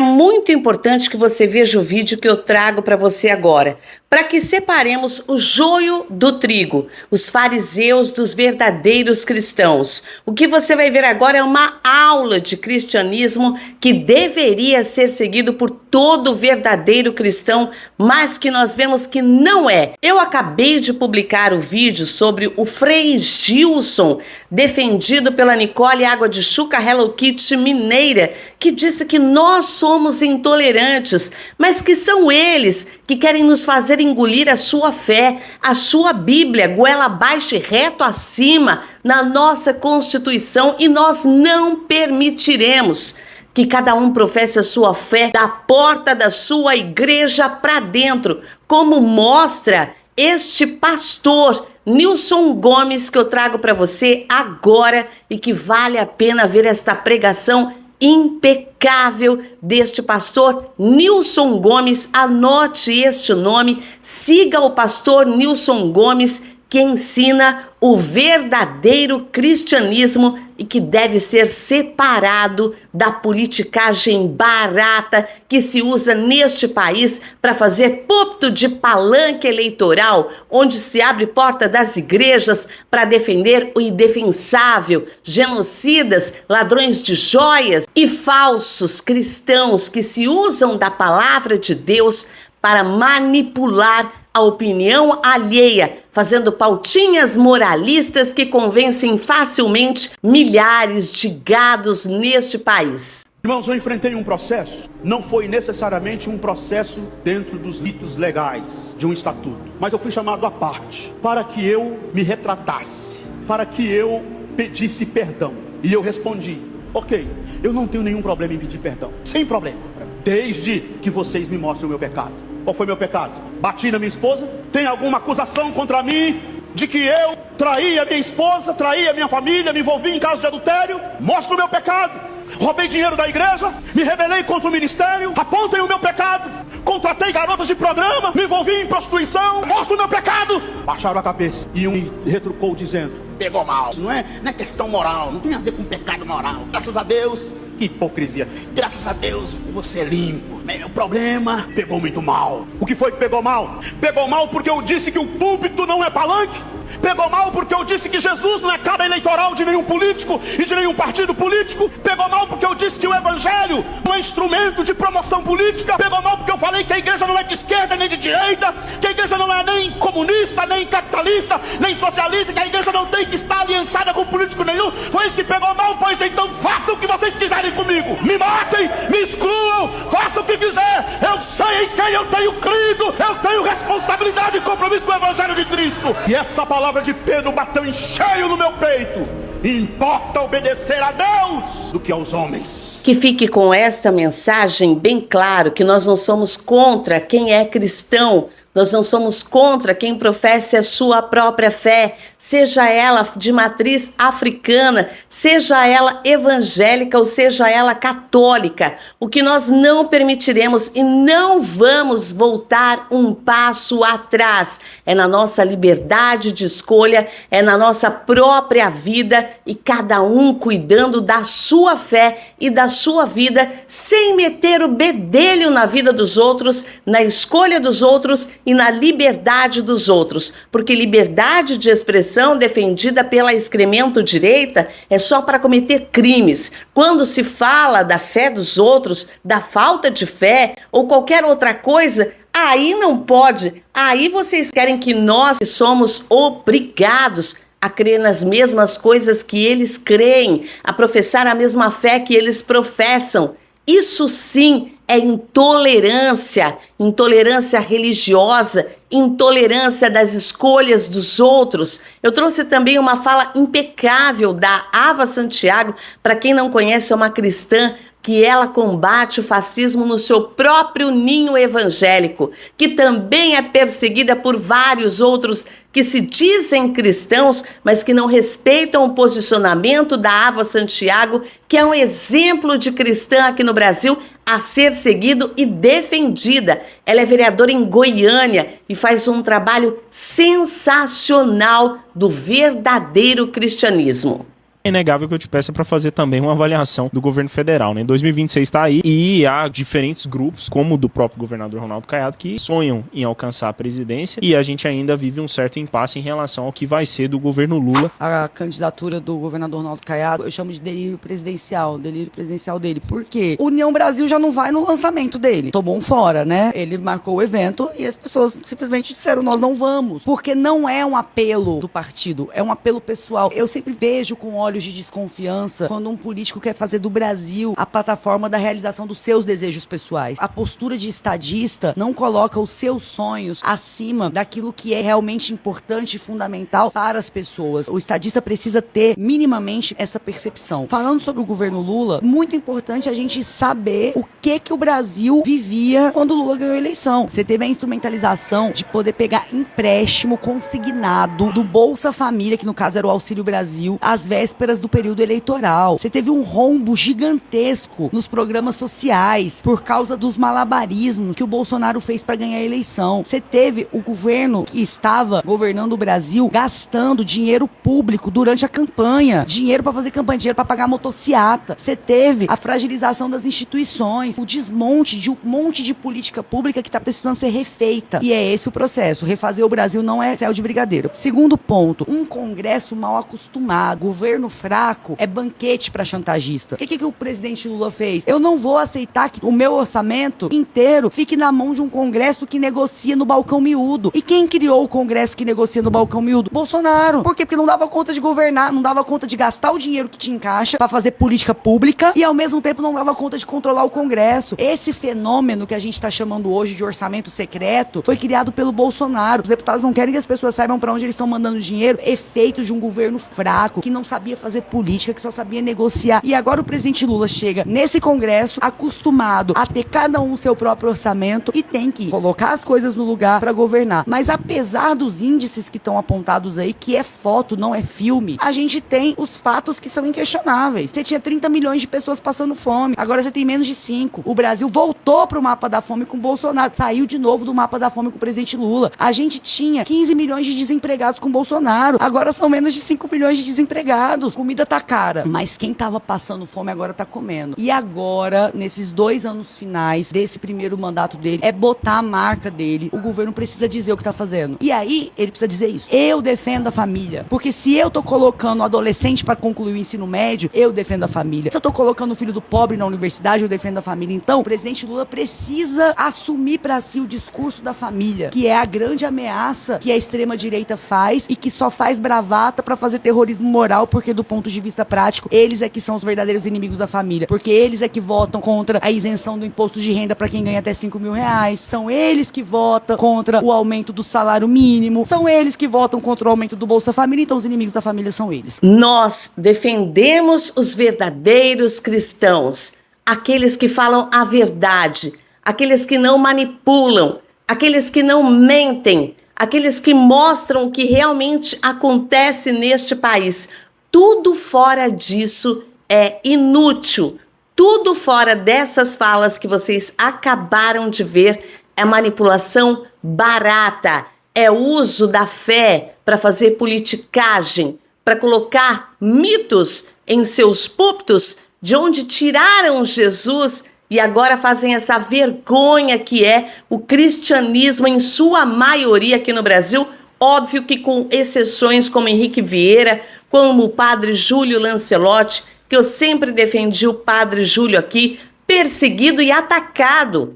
muito importante que você veja o vídeo que eu trago para você agora, para que separemos o joio do trigo, os fariseus dos verdadeiros cristãos. O que você vai ver agora é uma aula de cristianismo que deveria ser seguido por todo verdadeiro cristão, mas que nós vemos que não é. Eu acabei de publicar o vídeo sobre o Frei Gilson, defendido pela Nicole Água de Chuca Hello Kitty mineira, que disse que nós somos intolerantes, mas que são eles que querem nos fazer engolir a sua fé, a sua Bíblia, goela abaixo e reto acima na nossa Constituição, e nós não permitiremos que cada um professe a sua fé da porta da sua igreja para dentro, como mostra este pastor Nilson Gomes, que eu trago para você agora e que vale a pena ver esta pregação impecável deste pastor Nilson Gomes. Anote este nome, siga o pastor Nilson Gomes, que ensina o verdadeiro cristianismo e que deve ser separado da politicagem barata que se usa neste país para fazer púlpito de palanque eleitoral, onde se abre porta das igrejas para defender o indefensável, genocidas, ladrões de joias e falsos cristãos que se usam da palavra de Deus para manipular a opinião alheia, fazendo pautinhas moralistas que convencem facilmente milhares de gados neste país. Irmãos, eu enfrentei um processo, não foi necessariamente um processo dentro dos ritos legais de um estatuto, mas eu fui chamado à parte para que eu me retratasse, para que eu pedisse perdão. E eu respondi: ok, eu não tenho nenhum problema em pedir perdão, sem problema, desde que vocês me mostrem o meu pecado. Qual foi meu pecado? Bati na minha esposa? Tem alguma acusação contra mim de que eu traí a minha esposa, traí a minha família, me envolvi em casos de adultério? Mostra o meu pecado. Roubei dinheiro da igreja, me rebelei contra o ministério, apontem o meu pecado. Contratei garotas de programa, me envolvi em prostituição, mostra o meu pecado. Baixaram a cabeça e um me retrucou dizendo: pegou mal. Não é questão moral, não tem a ver com pecado moral. Graças a Deus, que hipocrisia. Graças a Deus você é limpo. O problema pegou muito mal. O que foi que pegou mal? Pegou mal porque eu disse que o púlpito não é palanque. Pegou mal porque eu disse que Jesus não é cabo eleitoral de nenhum político e de nenhum partido político. Pegou mal porque eu disse que o evangelho não é instrumento de promoção política. Pegou mal porque eu falei que a igreja não é de esquerda nem de direita, que a igreja não é nem comunista, nem capitalista, nem socialista, que a igreja não tem que estar aliançada com político nenhum. Foi isso que pegou mal. Pois então façam o que vocês quiserem comigo. Me matem, me excluam, façam o que quiser. Eu sei em quem eu tenho crido. Eu tenho responsabilidade e compromisso com o evangelho de Cristo. E essa palavra de Pedro bateu em cheio no meu peito. Importa obedecer a Deus do que aos homens. Que fique com esta mensagem bem claro que nós não somos contra quem é cristão, nós não somos contra quem professe a sua própria fé, seja ela de matriz africana, seja ela evangélica ou seja ela católica. O que nós não permitiremos e não vamos voltar um passo atrás é na nossa liberdade de escolha, é na nossa própria vida e cada um cuidando da sua fé e da sua vida, sem meter o bedelho na vida dos outros, na escolha dos outros e na liberdade dos outros, porque liberdade de expressão defendida pela excremento-direita é só para cometer crimes. Quando se fala da fé dos outros, da falta de fé ou qualquer outra coisa, aí não pode. Aí vocês querem que nós que somos obrigados a crer nas mesmas coisas que eles creem, a professar a mesma fé que eles professam. Isso sim é intolerância, intolerância religiosa, intolerância das escolhas dos outros. Eu trouxe também uma fala impecável da Ava Santiago. Para quem não conhece, é uma cristã que ela combate o fascismo no seu próprio ninho evangélico, que também é perseguida por vários outros que se dizem cristãos, mas que não respeitam o posicionamento da Ava Santiago, que é um exemplo de cristã aqui no Brasil a ser seguido e defendida. Ela é vereadora em Goiânia e faz um trabalho sensacional do verdadeiro cristianismo. É inegável que eu te peço para fazer também uma avaliação do governo federal, né? 2026 está aí e há diferentes grupos, como o do próprio governador Ronaldo Caiado, que sonham em alcançar a presidência, e a gente ainda vive um certo impasse em relação ao que vai ser do governo Lula. A candidatura do governador Ronaldo Caiado, eu chamo de delírio presidencial dele. Por quê? União Brasil já não vai no lançamento dele. Tomou um fora, né? Ele marcou o evento e as pessoas simplesmente disseram, nós não vamos. Porque não é um apelo do partido, é um apelo pessoal. Eu sempre vejo com olhos de desconfiança quando um político quer fazer do Brasil a plataforma da realização dos seus desejos pessoais. A postura de estadista não coloca os seus sonhos acima daquilo que é realmente importante e fundamental para as pessoas. O estadista precisa ter minimamente essa percepção. Falando sobre o governo Lula, muito importante a gente saber o que o Brasil vivia quando o Lula ganhou a eleição. Você teve a instrumentalização de poder pegar empréstimo consignado do Bolsa Família, que no caso era o Auxílio Brasil, às vésperas do período eleitoral. Você teve um rombo gigantesco nos programas sociais por causa dos malabarismos que o Bolsonaro fez para ganhar a eleição. Você teve o governo que estava governando o Brasil gastando dinheiro público durante a campanha, dinheiro para fazer campanha, dinheiro para pagar motociata. Você teve a fragilização das instituições, o desmonte de um monte de política pública que está precisando ser refeita. E é esse o processo. Refazer o Brasil não é céu de brigadeiro. Segundo ponto, um Congresso mal acostumado, governo fraco, é banquete para chantagista. O que o presidente Lula fez? Eu não vou aceitar que o meu orçamento inteiro fique na mão de um Congresso que negocia no balcão miúdo. E quem criou o Congresso que negocia no balcão miúdo? Bolsonaro. Por quê? Porque não dava conta de governar, não dava conta de gastar o dinheiro que tinha em caixa para fazer política pública e ao mesmo tempo não dava conta de controlar o Congresso. Esse fenômeno que a gente está chamando hoje de orçamento secreto foi criado pelo Bolsonaro. Os deputados não querem que as pessoas saibam para onde eles estão mandando dinheiro, efeito de um governo fraco, que não sabia fazer política, que só sabia negociar. E agora o presidente Lula chega nesse Congresso acostumado a ter cada um o seu próprio orçamento e tem que colocar as coisas no lugar para governar. Mas apesar dos índices que estão apontados aí, que é foto, não é filme, a gente tem os fatos que são inquestionáveis. Você tinha 30 milhões de pessoas passando fome, agora você tem menos de 5. O Brasil voltou pro mapa da fome com o Bolsonaro, saiu de novo do mapa da fome com o presidente Lula. A gente tinha 15 milhões de desempregados com o Bolsonaro, agora são menos de 5 milhões de desempregados. Comida tá cara, mas quem tava passando fome agora tá comendo. E agora, nesses 2 anos finais desse primeiro mandato dele, é botar a marca dele. O governo precisa dizer o que tá fazendo. E aí, ele precisa dizer isso. Eu defendo a família. Porque se eu tô colocando o adolescente pra concluir o ensino médio, eu defendo a família. Se eu tô colocando o filho do pobre na universidade, eu defendo a família. Então, o presidente Lula precisa assumir pra si o discurso da família, que é a grande ameaça que a extrema-direita faz e que só faz bravata pra fazer terrorismo moral, porque do ponto de vista prático, eles é que são os verdadeiros inimigos da família. Porque eles é que votam contra a isenção do imposto de renda pra quem ganha até 5 mil reais. São eles que votam contra o aumento do salário mínimo. São eles que votam contra o aumento do Bolsa Família. Então, os inimigos da família são eles. Nós defendemos os verdadeiros cristãos, aqueles que falam a verdade, aqueles que não manipulam, aqueles que não mentem, aqueles que mostram o que realmente acontece neste país. Tudo fora disso é inútil. Tudo fora dessas falas que vocês acabaram de ver é manipulação barata, é uso da fé para fazer politicagem, para colocar mitos em seus púlpitos, de onde tiraram Jesus e agora fazem essa vergonha que é o cristianismo em sua maioria aqui no Brasil. Óbvio que com exceções como Henrique Vieira, como o padre Júlio Lancelotti, que eu sempre defendi o padre Júlio aqui, perseguido e atacado,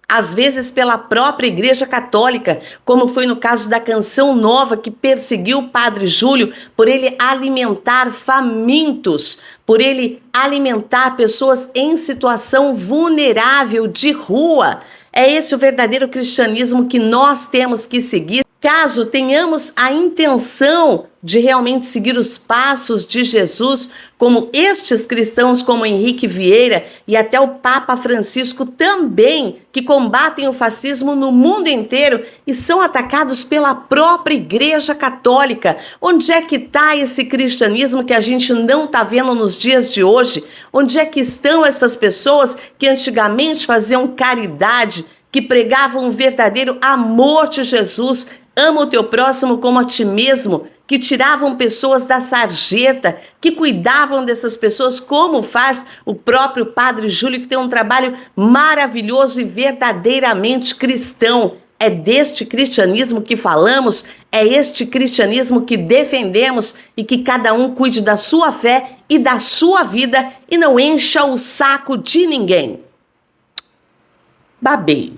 às vezes pela própria Igreja Católica, como foi no caso da Canção Nova, que perseguiu o padre Júlio por ele alimentar famintos, por ele alimentar pessoas em situação vulnerável de rua. É esse o verdadeiro cristianismo que nós temos que seguir, caso tenhamos a intenção de realmente seguir os passos de Jesus, como estes cristãos como Henrique Vieira e até o Papa Francisco também, que combatem o fascismo no mundo inteiro e são atacados pela própria Igreja Católica. Onde é que está esse cristianismo que a gente não está vendo nos dias de hoje? Onde é que estão essas pessoas que antigamente faziam caridade, que pregavam um verdadeiro amor de Jesus, ama o teu próximo como a ti mesmo, que tiravam pessoas da sarjeta, que cuidavam dessas pessoas, como faz o próprio Padre Júlio, que tem um trabalho maravilhoso e verdadeiramente cristão. É deste cristianismo que falamos, é este cristianismo que defendemos e que cada um cuide da sua fé e da sua vida e não encha o saco de ninguém. Babei.